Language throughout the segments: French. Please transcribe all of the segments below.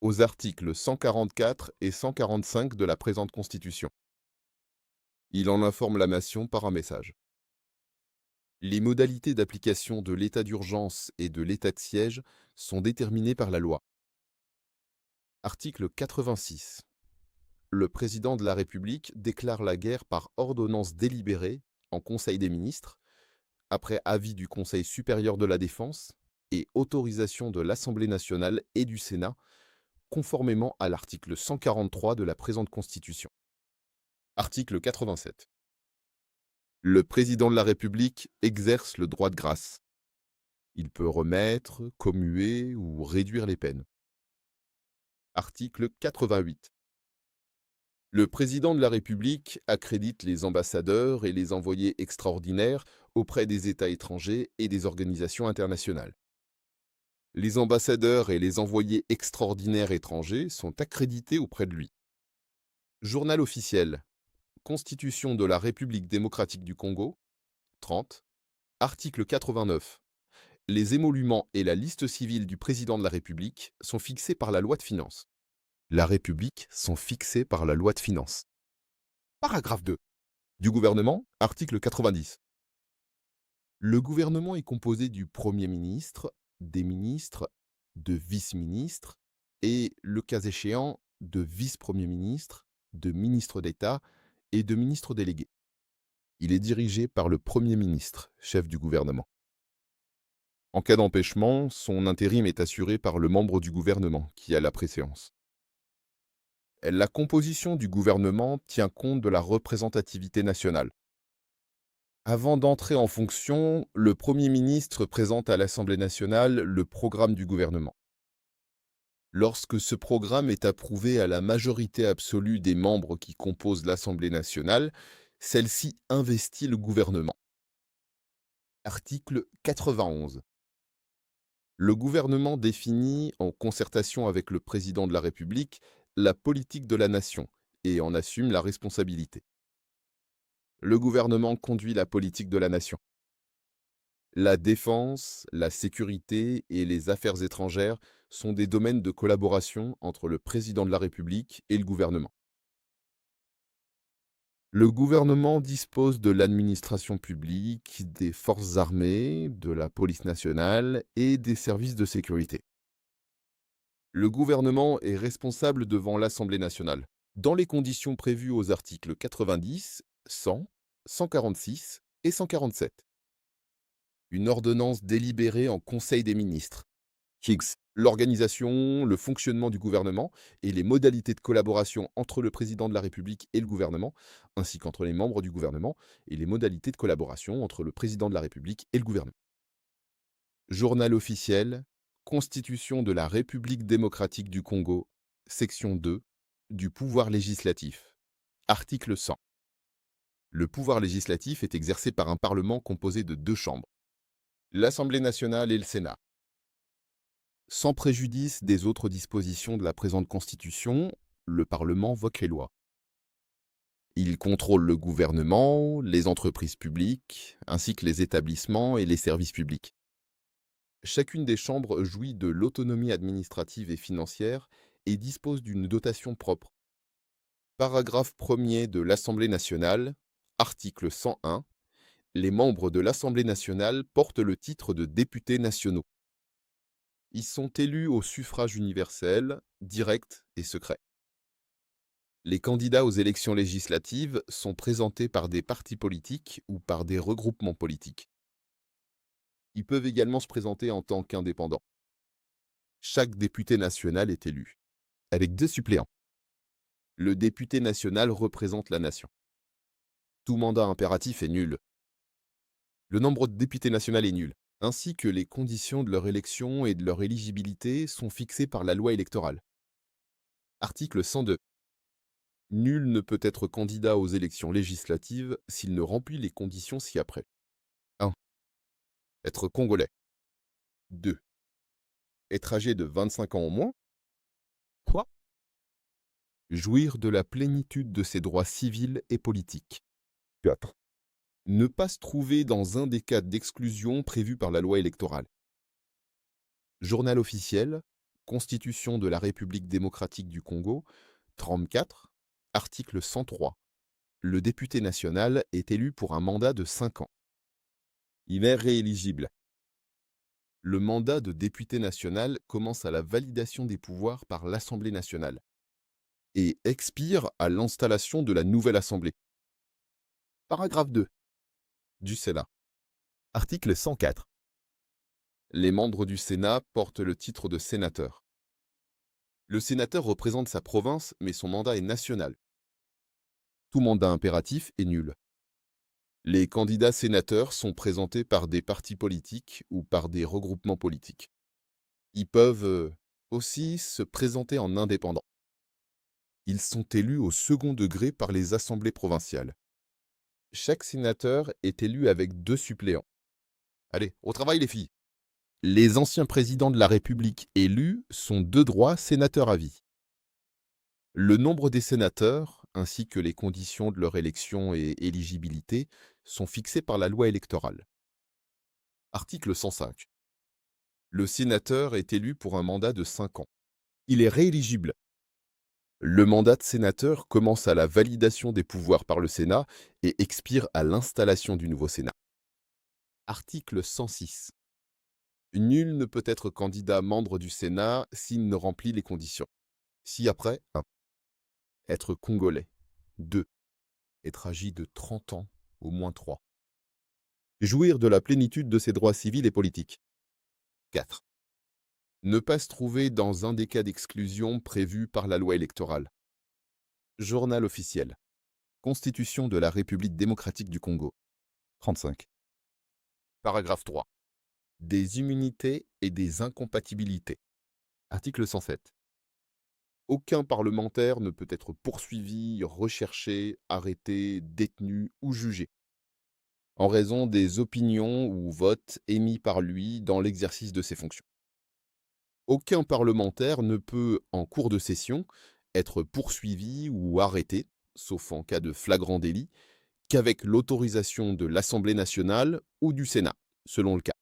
aux articles 144 et 145 de la présente Constitution. Il en informe la nation par un message. Les modalités d'application de l'état d'urgence et de l'état de siège sont déterminées par la loi. Article 86. Le président de la République déclare la guerre par ordonnance délibérée en Conseil des ministres, après avis du Conseil supérieur de la défense et autorisation de l'Assemblée nationale et du Sénat, conformément à l'article 143 de la présente Constitution. Article 87. Le président de la République exerce le droit de grâce. Il peut remettre, commuer ou réduire les peines. Article 88. Le président de la République accrédite les ambassadeurs et les envoyés extraordinaires auprès des États étrangers et des organisations internationales. Les ambassadeurs et les envoyés extraordinaires étrangers sont accrédités auprès de lui. Journal officiel. Constitution de la République démocratique du Congo. 30. Article 89. Les émoluments et la liste civile du président de la République sont fixés par la loi de finances. La République sont fixés par la loi de finances. Paragraphe 2. Du gouvernement, article 90. Le gouvernement est composé du Premier ministre, des ministres, de vice-ministres et, le cas échéant, de vice-premiers ministres, de ministres d'État et de ministres délégués. Il est dirigé par le Premier ministre, chef du gouvernement. En cas d'empêchement, son intérim est assuré par le membre du gouvernement qui a la préséance. La composition du gouvernement tient compte de la représentativité nationale. Avant d'entrer en fonction, le Premier ministre présente à l'Assemblée nationale le programme du gouvernement. Lorsque ce programme est approuvé à la majorité absolue des membres qui composent l'Assemblée nationale, celle-ci investit le gouvernement. Article 91. Le gouvernement définit, en concertation avec le président de la République, la politique de la nation et en assume la responsabilité. Le gouvernement conduit la politique de la nation. La défense, la sécurité et les affaires étrangères sont des domaines de collaboration entre le président de la République et le gouvernement. Le gouvernement dispose de l'administration publique, des forces armées, de la police nationale et des services de sécurité. Le gouvernement est responsable devant l'Assemblée nationale, dans les conditions prévues aux articles 90, 100, 146 et 147. Une ordonnance délibérée en Conseil des ministres, qui fixe l'organisation, le fonctionnement du gouvernement et les modalités de collaboration entre le président de la République et le gouvernement, ainsi qu'entre les membres du gouvernement, et les modalités de collaboration entre le président de la République et le gouvernement. Journal officiel, Constitution de la République démocratique du Congo, section 2, du pouvoir législatif. Article 100. Le pouvoir législatif est exercé par un parlement composé de 2 chambres, l'Assemblée nationale et le Sénat. Sans préjudice des autres dispositions de la présente Constitution, le Parlement vote les lois. Il contrôle le gouvernement, les entreprises publiques, ainsi que les établissements et les services publics. Chacune des chambres jouit de l'autonomie administrative et financière et dispose d'une dotation propre. Paragraphe 1er de l'Assemblée nationale, article 101. Les membres de l'Assemblée nationale portent le titre de députés nationaux. Ils sont élus au suffrage universel, direct et secret. Les candidats aux élections législatives sont présentés par des partis politiques ou par des regroupements politiques. Ils peuvent également se présenter en tant qu'indépendants. Chaque député national est élu, avec 2 suppléants. Le député national représente la nation. Tout mandat impératif est nul. Le nombre de députés nationaux est nul, ainsi que les conditions de leur élection et de leur éligibilité sont fixées par la loi électorale. Article 102. Nul ne peut être candidat aux élections législatives s'il ne remplit les conditions ci-après. 1. Être congolais. 2. Être âgé de 25 ans au moins. 3. Jouir de la plénitude de ses droits civils et politiques. 4. Ne pas se trouver dans un des cas d'exclusion prévus par la loi électorale. Journal officiel, Constitution de la République démocratique du Congo, 34, article 103. Le député national est élu pour un mandat de 5 ans. Il est rééligible. Le mandat de député national commence à la validation des pouvoirs par l'Assemblée nationale et expire à l'installation de la nouvelle Assemblée. Paragraphe 2. Du Sénat. Article 104. Les membres du Sénat portent le titre de sénateur. Le sénateur représente sa province, mais son mandat est national. Tout mandat impératif est nul. Les candidats sénateurs sont présentés par des partis politiques ou par des regroupements politiques. Ils peuvent aussi se présenter en indépendant. Ils sont élus au second degré par les assemblées provinciales. Chaque sénateur est élu avec 2 suppléants. Allez, au travail les filles. Les anciens présidents de la République élus sont de droit sénateurs à vie. Le nombre des sénateurs, ainsi que les conditions de leur élection et éligibilité, sont fixés par la loi électorale. Article 105. Le sénateur est élu pour un mandat de 5 ans. Il est rééligible. Le mandat de sénateur commence à la validation des pouvoirs par le Sénat et expire à l'installation du nouveau Sénat. Article 106. Nul ne peut être candidat membre du Sénat s'il ne remplit les conditions. Ci-après, 1. Être congolais. 2. Être âgé de 30 ans, au moins 3. Jouir de la plénitude de ses droits civils et politiques. 4. Ne pas se trouver dans un des cas d'exclusion prévus par la loi électorale. Journal officiel. Constitution de la République démocratique du Congo. 35. Paragraphe 3. Des immunités et des incompatibilités. Article 107. Aucun parlementaire ne peut être poursuivi, recherché, arrêté, détenu ou jugé en raison des opinions ou votes émis par lui dans l'exercice de ses fonctions. Aucun parlementaire ne peut, en cours de session, être poursuivi ou arrêté, sauf en cas de flagrant délit, qu'avec l'autorisation de l'Assemblée nationale ou du Sénat, selon le cas.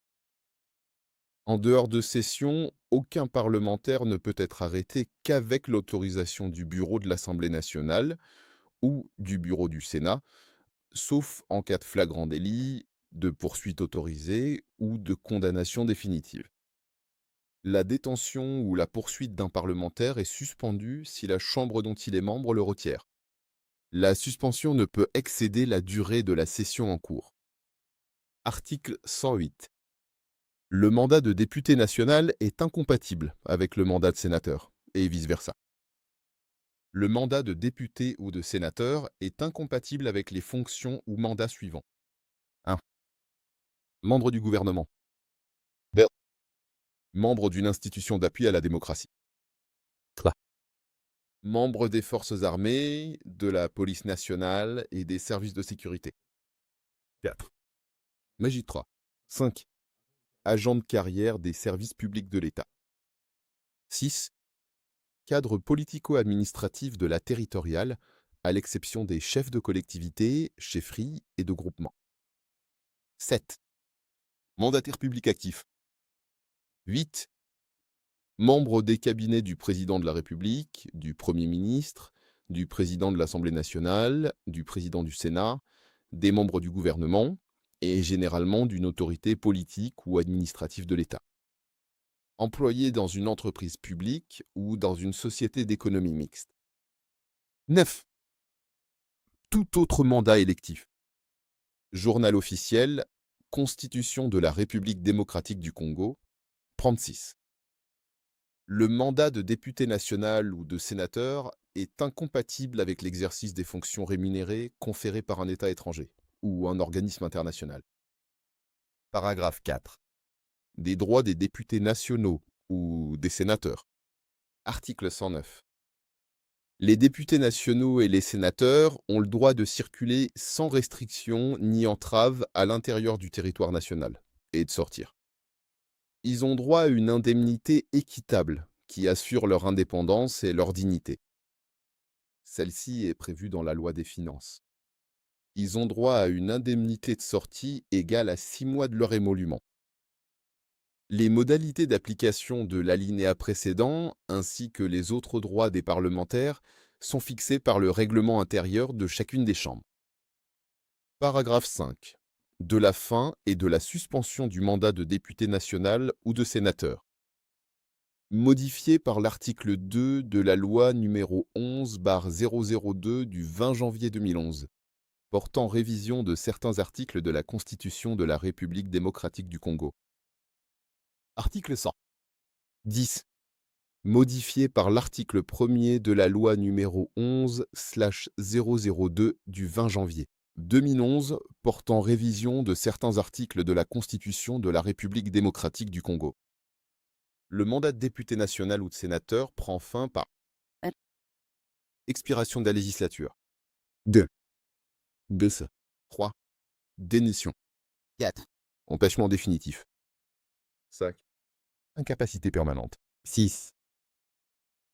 En dehors de session, aucun parlementaire ne peut être arrêté qu'avec l'autorisation du bureau de l'Assemblée nationale ou du bureau du Sénat, sauf en cas de flagrant délit, de poursuite autorisée ou de condamnation définitive. La détention ou la poursuite d'un parlementaire est suspendue si la chambre dont il est membre le requiert. La suspension ne peut excéder la durée de la session en cours. Article 108. Le mandat de député national est incompatible avec le mandat de sénateur, et vice-versa. Le mandat de député ou de sénateur est incompatible avec les fonctions ou mandats suivants. 1. Membre du gouvernement. 2. Membre d'une institution d'appui à la démocratie. 3. Membre des forces armées, de la police nationale et des services de sécurité. 4. Magistrat. 5. Agent de carrière des services publics de l'État. 6. Cadre politico-administratif de la territoriale, à l'exception des chefs de collectivité, chefferies et de groupements. 7. Mandataire public actif. 8. Membre des cabinets du président de la République, du Premier ministre, du président de l'Assemblée nationale, du président du Sénat, des membres du gouvernement et généralement d'une autorité politique ou administrative de l'État. Employé dans une entreprise publique ou dans une société d'économie mixte. 9. Tout autre mandat électif. Journal officiel, Constitution de la République démocratique du Congo, 36. Le mandat de député national ou de sénateur est incompatible avec l'exercice des fonctions rémunérées conférées par un État étranger ou un organisme international. Paragraphe 4. Des droits des députés nationaux ou des sénateurs. Article 109. Les députés nationaux et les sénateurs ont le droit de circuler sans restriction ni entrave à l'intérieur du territoire national et de sortir. Ils ont droit à une indemnité équitable qui assure leur indépendance et leur dignité. Celle-ci est prévue dans la loi des finances. Ils ont droit à une indemnité de sortie égale à 6 mois de leur émolument. Les modalités d'application de l'alinéa précédent, ainsi que les autres droits des parlementaires, sont fixées par le règlement intérieur de chacune des chambres. Paragraphe 5. De la fin et de la suspension du mandat de député national ou de sénateur. Modifié par l'article 2 de la loi numéro 11/002 du 20 janvier 2011, portant révision de certains articles de la Constitution de la République démocratique du Congo. Article 100. 10. Modifié par l'article 1er de la loi numéro 11/002 du 20 janvier 2011 portant révision de certains articles de la Constitution de la République démocratique du Congo. Le mandat de député national ou de sénateur prend fin par expiration de la législature. 2. Décès. 3. Démission. 4. Empêchement définitif. 5. Incapacité permanente. 6.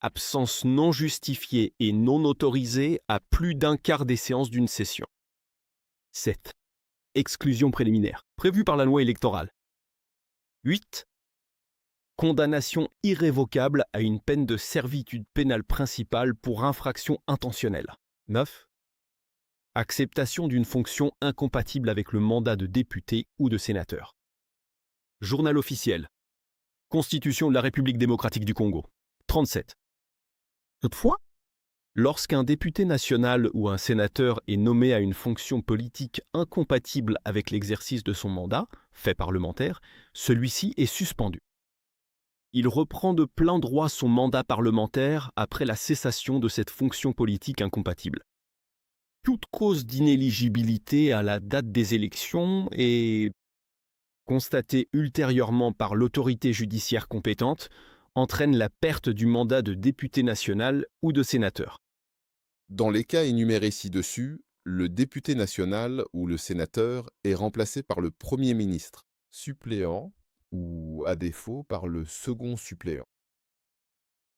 Absence non justifiée et non autorisée à plus d'un quart des séances d'une session. 7. Exclusion préliminaire, prévue par la loi électorale. 8. Condamnation irrévocable à une peine de servitude pénale principale pour infraction intentionnelle. 9. Acceptation d'une fonction incompatible avec le mandat de député ou de sénateur. Journal officiel. Constitution de la République démocratique du Congo. 37. Toutefois, lorsqu'un député national ou un sénateur est nommé à une fonction politique incompatible avec l'exercice de son mandat, fait parlementaire, celui-ci est suspendu. Il reprend de plein droit son mandat parlementaire après la cessation de cette fonction politique incompatible. Toute cause d'inéligibilité à la date des élections est constatée ultérieurement par l'autorité judiciaire compétente entraîne la perte du mandat de député national ou de sénateur. Dans les cas énumérés ci-dessus, le député national ou le sénateur est remplacé par le Premier ministre, suppléant ou, à défaut, par le second suppléant.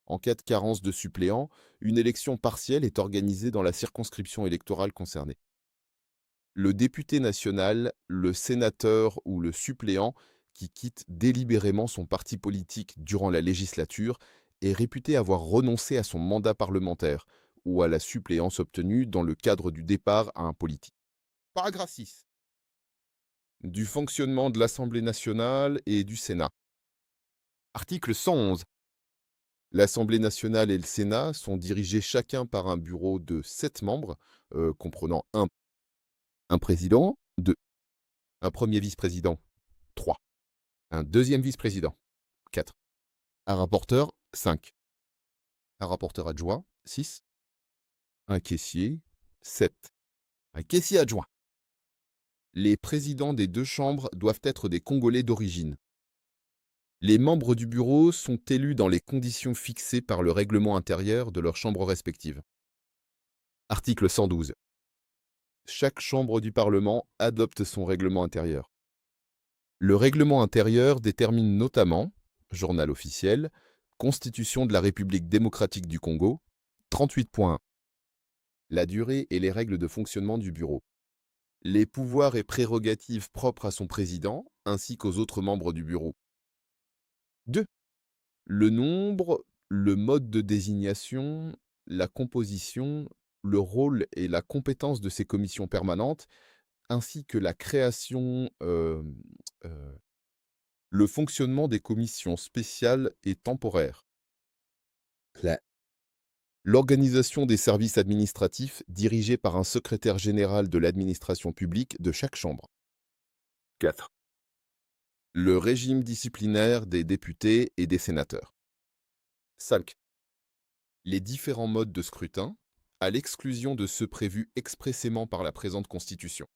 En cas de carence de suppléant, une élection partielle est organisée dans la circonscription électorale concernée. Le député national, le sénateur ou le suppléant qui quitte délibérément son parti politique durant la législature est réputé avoir renoncé à son mandat parlementaire ou à la suppléance obtenue dans le cadre du départ à un politique. Paragraphe 6. Du fonctionnement de l'Assemblée nationale et du Sénat. Article 111. L'Assemblée nationale et le Sénat sont dirigés chacun par un bureau de 7 membres, comprenant un président, 2, un premier vice-président, 3, un deuxième vice-président, 4, un rapporteur, 5, un rapporteur adjoint, 6, un caissier, 7, un caissier adjoint. Les présidents des deux chambres doivent être des Congolais d'origine. Les membres du bureau sont élus dans les conditions fixées par le règlement intérieur de leurs chambres respectives. Article 112. Chaque chambre du Parlement adopte son règlement intérieur. Le règlement intérieur détermine notamment, journal officiel, Constitution de la République démocratique du Congo, 38.1. La durée et les règles de fonctionnement du bureau. Les pouvoirs et prérogatives propres à son président, ainsi qu'aux autres membres du bureau. 2. Le nombre, le mode de désignation, la composition, le rôle et la compétence de ces commissions permanentes, ainsi que la création, le fonctionnement des commissions spéciales et temporaires. L'organisation des services administratifs dirigés par un secrétaire général de l'administration publique de chaque chambre. 4. Le régime disciplinaire des députés et des sénateurs. 5. Les différents modes de scrutin, à l'exclusion de ceux prévus expressément par la présente Constitution.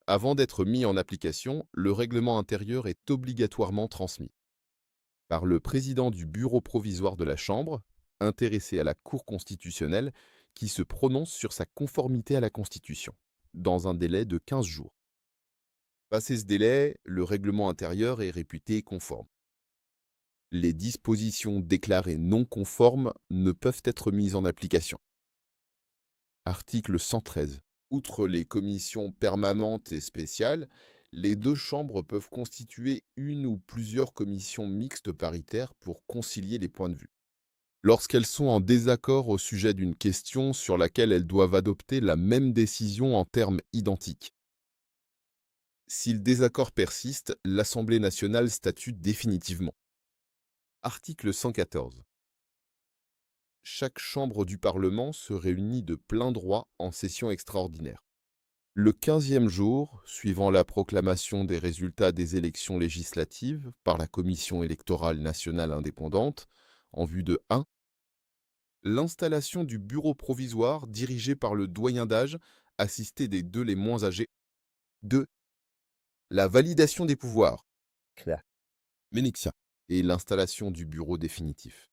Avant d'être mis en application, le règlement intérieur est obligatoirement transmis par le président du bureau provisoire de la Chambre, intéressé à la Cour constitutionnelle, qui se prononce sur sa conformité à la Constitution, dans un délai de 15 jours. Passé ce délai, le règlement intérieur est réputé conforme. Les dispositions déclarées non conformes ne peuvent être mises en application. Article 113. Outre les commissions permanentes et spéciales, Les deux chambres peuvent constituer une ou plusieurs commissions mixtes paritaires pour concilier les points de vue. Lorsqu'elles sont en désaccord au sujet d'une question sur laquelle elles doivent adopter la même décision en termes identiques. Si le désaccord persiste, l'Assemblée nationale statue définitivement. Article 114. Chaque chambre du Parlement se réunit de plein droit en session extraordinaire. Le 15e jour, suivant la proclamation des résultats des élections législatives par la Commission électorale nationale indépendante, en vue de 1. L'installation du bureau provisoire dirigé par le doyen d'âge, assisté des deux les moins âgés. 2. La validation des pouvoirs. Claire. Ménixia. Et l'installation du bureau définitif.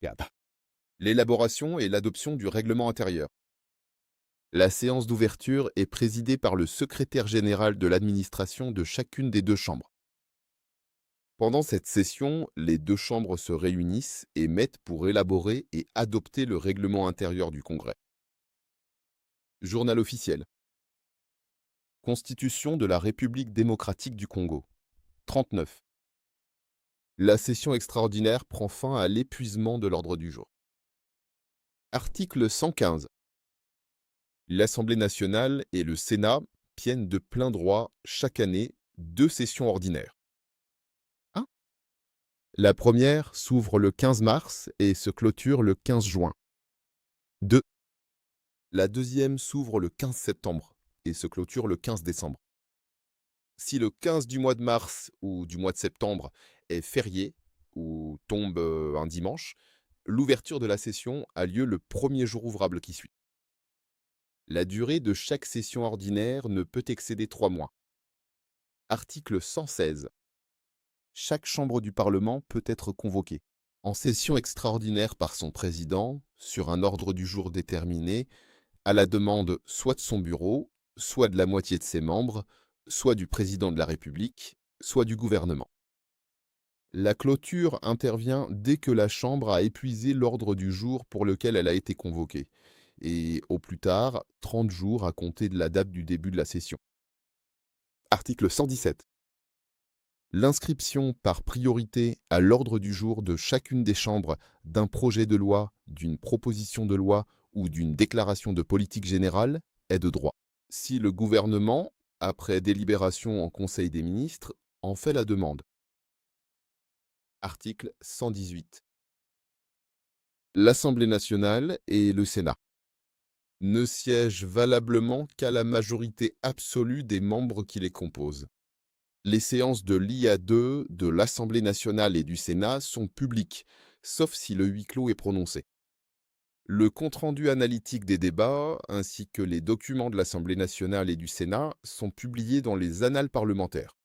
4. L'élaboration et l'adoption du règlement intérieur. La séance d'ouverture est présidée par le secrétaire général de l'administration de chacune des deux chambres. Pendant cette session, les deux chambres se réunissent et mettent pour élaborer et adopter le règlement intérieur du Congrès. Journal officiel. Constitution de la République démocratique du Congo. 39. La session extraordinaire prend fin à l'épuisement de l'ordre du jour. Article 115. L'Assemblée nationale et le Sénat tiennent de plein droit chaque année 2 sessions ordinaires. 1. La première s'ouvre le 15 mars et se clôture le 15 juin. 2. La deuxième s'ouvre le 15 septembre et se clôture le 15 décembre. Si le 15 du mois de mars ou du mois de septembre est férié ou tombe un dimanche, l'ouverture de la session a lieu le premier jour ouvrable qui suit. La durée de chaque session ordinaire ne peut excéder 3 mois. Article 116. Chaque chambre du Parlement peut être convoquée en session extraordinaire par son président, sur un ordre du jour déterminé, à la demande soit de son bureau, soit de la moitié de ses membres, soit du président de la République, soit du gouvernement. La clôture intervient dès que la Chambre a épuisé l'ordre du jour pour lequel elle a été convoquée, et au plus tard, 30 jours à compter de la date du début de la session. Article 117. L'inscription par priorité à l'ordre du jour de chacune des chambres d'un projet de loi, d'une proposition de loi ou d'une déclaration de politique générale est de droit. Si le gouvernement, après délibération en Conseil des ministres, en fait la demande. Article 118. L'Assemblée nationale et le Sénat ne siègent valablement qu'à la majorité absolue des membres qui les composent. Les séances de l'IA2 de l'Assemblée nationale et du Sénat sont publiques, sauf si le huis clos est prononcé. Le compte-rendu analytique des débats, ainsi que les documents de l'Assemblée nationale et du Sénat, sont publiés dans les annales parlementaires.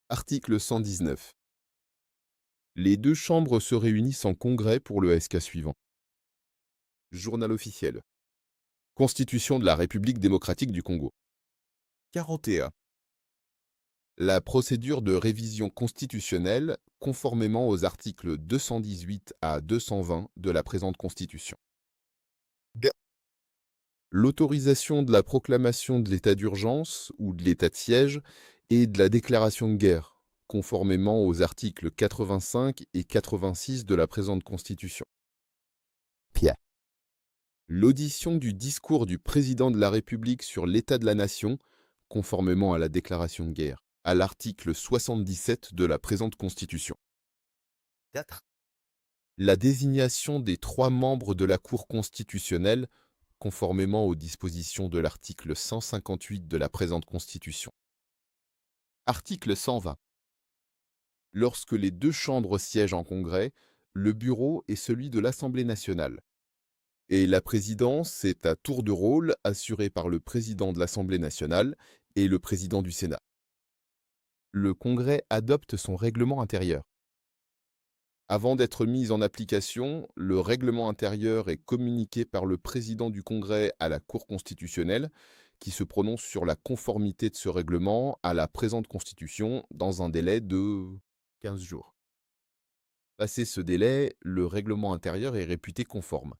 Article 119. Les deux chambres se réunissent en congrès pour le SK suivant. Journal officiel. Constitution de la République démocratique du Congo. 41. La procédure de révision constitutionnelle, conformément aux articles 218 à 220 de la présente Constitution. L'autorisation de la proclamation de l'état d'urgence ou de l'état de siège et de la déclaration de guerre, conformément aux articles 85 et 86 de la présente Constitution. Pierre. L'audition du discours du président de la République sur l'état de la nation, conformément à la déclaration de guerre, à l'article 77 de la présente Constitution. 4. La désignation des 3 membres de la Cour constitutionnelle, conformément aux dispositions de l'article 158 de la présente Constitution. Article 120. Lorsque les deux chambres siègent en congrès, le bureau est celui de l'Assemblée nationale. Et la présidence est à tour de rôle assurée par le président de l'Assemblée nationale et le président du Sénat. Le Congrès adopte son règlement intérieur. Avant d'être mis en application, le règlement intérieur est communiqué par le président du Congrès à la Cour constitutionnelle, qui se prononce sur la conformité de ce règlement à la présente Constitution dans un délai de 15 jours. Passé ce délai, le règlement intérieur est réputé conforme.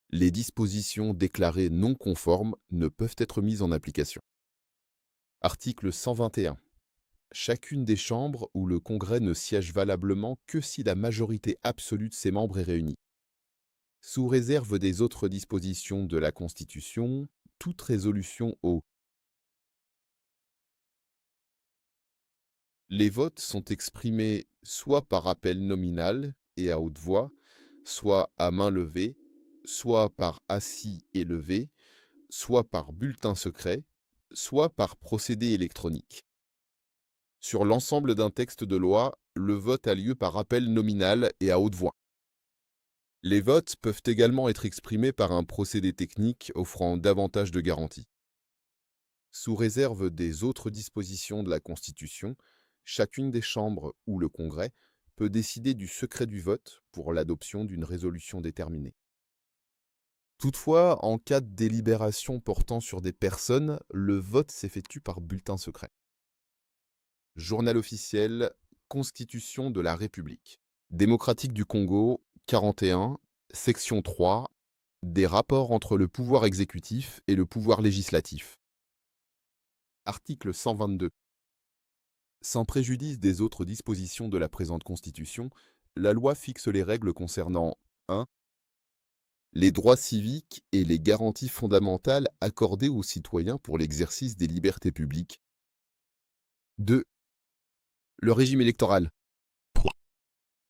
Les dispositions déclarées non conformes ne peuvent être mises en application. Article 121. Chacune des chambres où le Congrès ne siège valablement que si la majorité absolue de ses membres est réunie. Sous réserve des autres dispositions de la Constitution, toute résolution au Les votes sont exprimés soit par appel nominal et à haute voix, soit à main levée, soit par assis et levé, soit par bulletin secret, soit par procédé électronique. Sur l'ensemble d'un texte de loi, le vote a lieu par appel nominal et à haute voix. Les votes peuvent également être exprimés par un procédé technique offrant davantage de garanties. Sous réserve des autres dispositions de la Constitution, chacune des chambres ou le Congrès peut décider du secret du vote pour l'adoption d'une résolution déterminée. Toutefois, en cas de délibération portant sur des personnes, le vote s'effectue par bulletin secret. Journal officiel, Constitution de la République. Démocratique du Congo, 41, section 3, des rapports entre le pouvoir exécutif et le pouvoir législatif. Article 122. Sans préjudice des autres dispositions de la présente Constitution, la loi fixe les règles concernant 1. Les droits civiques et les garanties fondamentales accordées aux citoyens pour l'exercice des libertés publiques. 2. Le régime électoral. 3.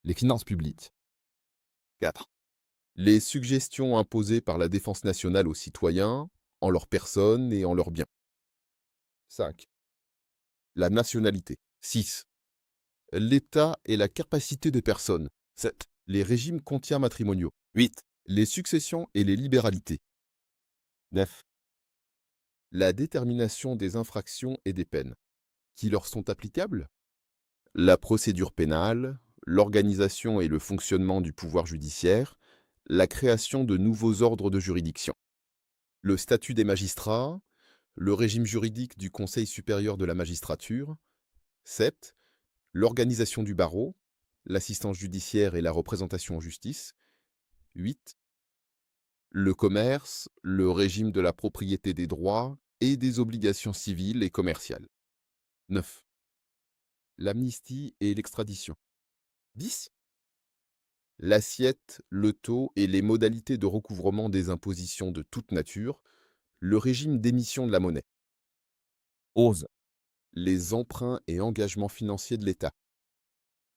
Les finances publiques. 4. Les suggestions imposées par la défense nationale aux citoyens, en leur personne et en leurs biens. 5. La nationalité. 6. L'État et la capacité des personnes. 7. Les régimes contiens matrimoniaux. 8. Les successions et les libéralités. 9. La détermination des infractions et des peines. Qui leur sont applicables? La procédure pénale, l'organisation et le fonctionnement du pouvoir judiciaire, la création de nouveaux ordres de juridiction. Le statut des magistrats, le régime juridique du Conseil supérieur de la magistrature. 7. L'organisation du barreau, l'assistance judiciaire et la représentation en justice. 8. Le commerce, le régime de la propriété des droits et des obligations civiles et commerciales. 9. L'amnistie et l'extradition. 10. L'assiette, le taux et les modalités de recouvrement des impositions de toute nature, le régime d'émission de la monnaie. 11. Les emprunts et engagements financiers de l'État.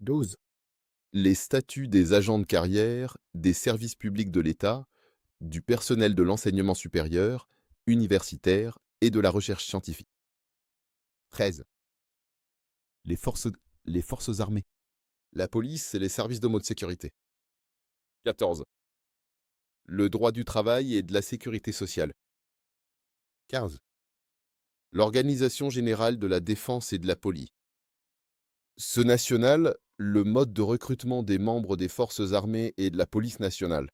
12. Les statuts des agents de carrière, des services publics de l'État, du personnel de l'enseignement supérieur, universitaire et de la recherche scientifique. 13. Les forces armées. La police et les services de mode sécurité. 14. Le droit du travail et de la sécurité sociale. 15. L'organisation générale de la défense et de la police. Ce national, le mode de recrutement des membres des forces armées et de la police nationale.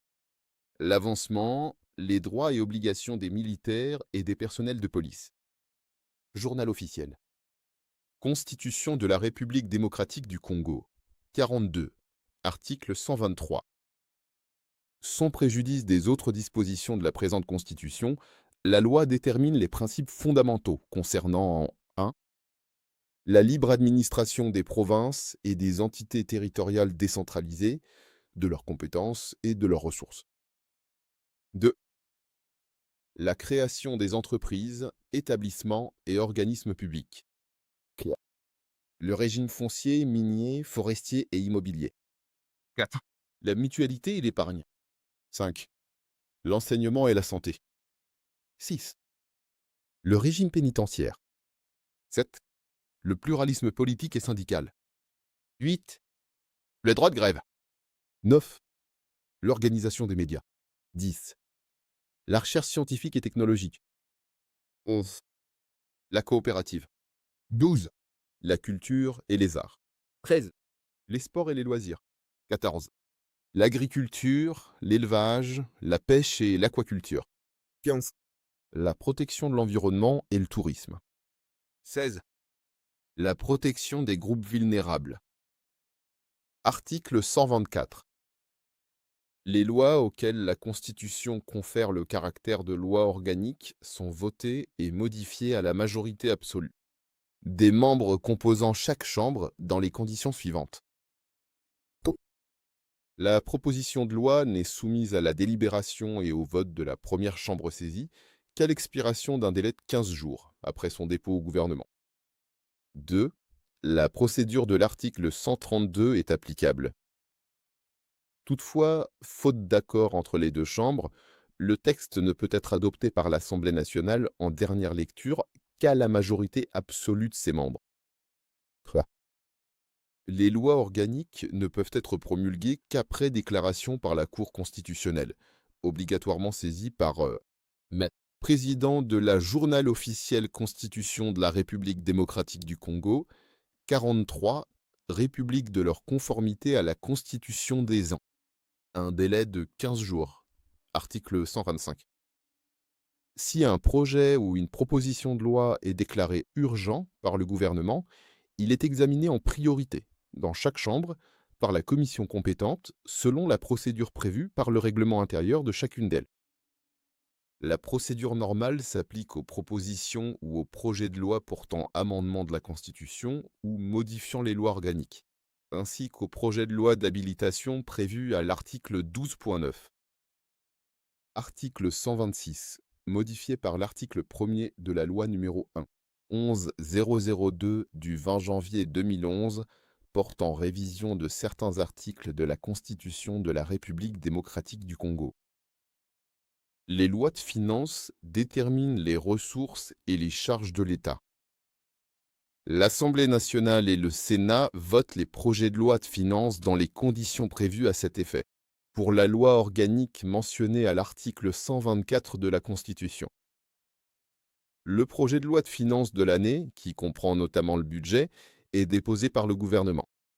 L'avancement, les droits et obligations des militaires et des personnels de police. Journal officiel. Constitution de la République démocratique du Congo. 42. Article 123. Sans préjudice des autres dispositions de la présente Constitution, la loi détermine les principes fondamentaux concernant 1. La libre administration des provinces et des entités territoriales décentralisées, de leurs compétences et de leurs ressources. 2. La création des entreprises, établissements et organismes publics. Le régime foncier, minier, forestier et immobilier. 4. La mutualité et l'épargne. 5. L'enseignement et la santé. 6. Le régime pénitentiaire. 7. Le pluralisme politique et syndical. 8. Le droit de grève. 9. L'organisation des médias. 10. La recherche scientifique et technologique. 11. La coopérative. 12. La culture et les arts. 13. Les sports et les loisirs. 14. L'agriculture, l'élevage, la pêche et l'aquaculture. 15. La protection de l'environnement et le tourisme. 16. La protection des groupes vulnérables. Article 124. Les lois auxquelles la Constitution confère le caractère de loi organique sont votées et modifiées à la majorité absolue. Des membres composant chaque chambre dans les conditions suivantes. La proposition de loi n'est soumise à la délibération et au vote de la première chambre saisie qu'à l'expiration d'un délai de 15 jours après son dépôt au gouvernement. 2. La procédure de l'article 132 est applicable. Toutefois, faute d'accord entre les deux chambres, le texte ne peut être adopté par l'Assemblée nationale en dernière lecture qu'à la majorité absolue de ses membres. 3. Les lois organiques ne peuvent être promulguées qu'après déclaration par la Cour constitutionnelle, obligatoirement saisie par le président de la Journal officiel Constitution de la République démocratique du Congo, 43, République de leur conformité à la Constitution des ans. Un délai de 15 jours. Article 125. Si un projet ou une proposition de loi est déclaré urgent par le gouvernement, il est examiné en priorité, dans chaque chambre, par la commission compétente, selon la procédure prévue par le règlement intérieur de chacune d'elles. La procédure normale s'applique aux propositions ou aux projets de loi portant amendement de la Constitution ou modifiant les lois organiques, ainsi qu'aux projets de loi d'habilitation prévus à l'article 12.9. Article 126, modifié par l'article 1er de la loi numéro 1-11002 du 20 janvier 2011 portant révision de certains articles de la Constitution de la République démocratique du Congo. Les lois de finances déterminent les ressources et les charges de l'État. L'Assemblée nationale et le Sénat votent les projets de loi de finances dans les conditions prévues à cet effet, pour la loi organique mentionnée à l'article 124 de la Constitution. Le projet de loi de finances de l'année, qui comprend notamment le budget, est déposé par le gouvernement.